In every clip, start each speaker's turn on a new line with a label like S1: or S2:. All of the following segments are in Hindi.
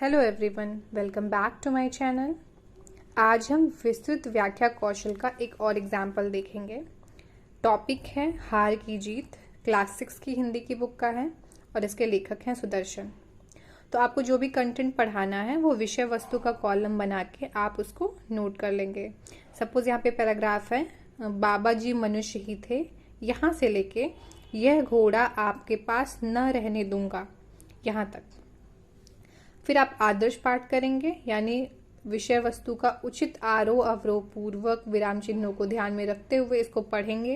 S1: Hello everyone, welcome back to my channel. आज हम विस्तृत व्याख्या कौशल का एक और एग्जाम्पल देखेंगे। टॉपिक है हार की जीत, क्लास 6 की हिंदी की बुक का है और इसके लेखक हैं सुदर्शन। तो आपको जो भी कंटेंट पढ़ाना है वो विषय वस्तु का कॉलम बना के आप उसको नोट कर लेंगे। सपोज यहाँ पे पैराग्राफ है, बाबा जी मनुष्य ही थे, यहाँ से लेके यह घोड़ा आपके पास न रहने दूंगा, यहाँ तक। फिर आप आदर्श पाठ करेंगे, यानी विषय वस्तु का उचित आरोह अवरोह पूर्वक विराम चिन्हों को ध्यान में रखते हुए इसको पढ़ेंगे।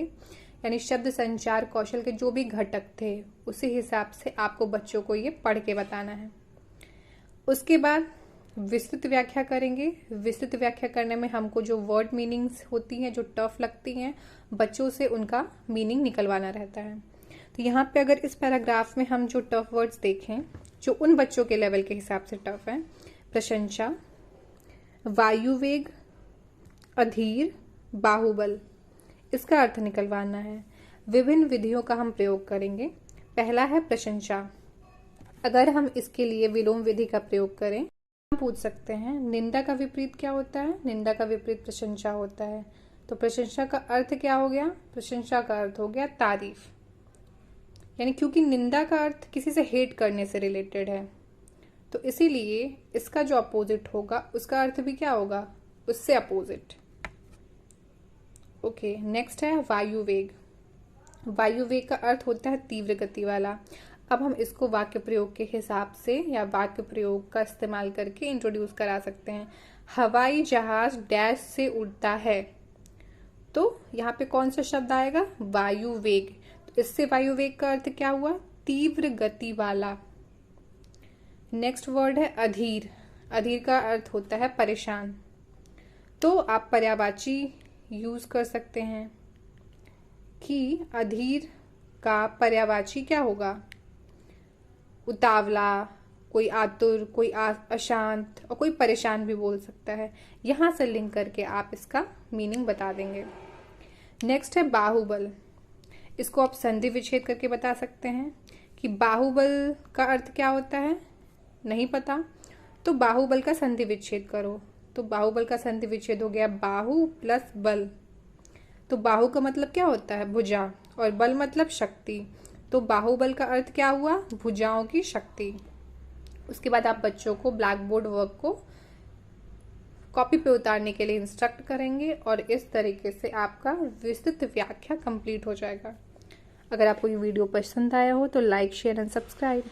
S1: यानी शब्द संचार कौशल के जो भी घटक थे उसी हिसाब से आपको बच्चों को ये पढ़ के बताना है। उसके बाद विस्तृत व्याख्या करेंगे। विस्तृत व्याख्या करने में हमको जो वर्ड मीनिंग्स होती हैं, जो टफ लगती हैं, बच्चों से उनका मीनिंग निकलवाना रहता है। तो यहाँ पे अगर इस पैराग्राफ में हम जो टफ वर्ड्स देखें जो उन बच्चों के लेवल के हिसाब से टफ है, प्रशंसा, वायुवेग, अधीर, बाहुबल, इसका अर्थ निकलवाना है। विभिन्न विधियों का हम प्रयोग करेंगे। पहला है प्रशंसा। अगर हम इसके लिए विलोम विधि का प्रयोग करें, हम पूछ सकते हैं निंदा का विपरीत क्या होता है। निंदा का विपरीत प्रशंसा होता है। तो प्रशंसा का अर्थ क्या हो गया? प्रशंसा का अर्थ हो गया तारीफ। यानी क्योंकि निंदा का अर्थ किसी से हेट करने से रिलेटेड है, तो इसीलिए इसका जो अपोजिट होगा उसका अर्थ भी क्या होगा? उससे अपोजिट। ओके, नेक्स्ट है वायुवेग। वायुवेग का अर्थ होता है तीव्र गति वाला। अब हम इसको वाक्य प्रयोग के हिसाब से या वाक्य प्रयोग का इस्तेमाल करके इंट्रोड्यूस करा सकते हैं। हवाई जहाज डैश से उड़ता है, तो यहाँ पे कौन सा शब्द आएगा? वायुवेग। इससे वायुवेग का अर्थ क्या हुआ? तीव्र गति वाला। नेक्स्ट वर्ड है अधीर। अधीर का अर्थ होता है परेशान। तो आप पर्यायवाची यूज कर सकते हैं कि अधीर का पर्यायवाची क्या होगा? उतावला, कोई आतुर, कोई अशांत और कोई परेशान भी बोल सकता है। यहां से लिंक करके आप इसका मीनिंग बता देंगे। नेक्स्ट है बाहुबल। इसको आप संधि विच्छेद करके बता सकते हैं कि बाहुबल का अर्थ क्या होता है। नहीं पता तो बाहुबल का संधि विच्छेद करो। तो बाहुबल का संधि विच्छेद हो गया बाहु प्लस बल। तो बाहु का मतलब क्या होता है? भुजा, और बल मतलब शक्ति। तो बाहुबल का अर्थ क्या हुआ? भुजाओं की शक्ति। उसके बाद आप बच्चों को ब्लैक बोर्ड वर्क को कॉपी पे उतारने के लिए इंस्ट्रक्ट करेंगे और इस तरीके से आपका विस्तृत व्याख्या कंप्लीट हो जाएगा। अगर आपको ये वीडियो पसंद आया हो तो लाइक, शेयर एंड सब्सक्राइब।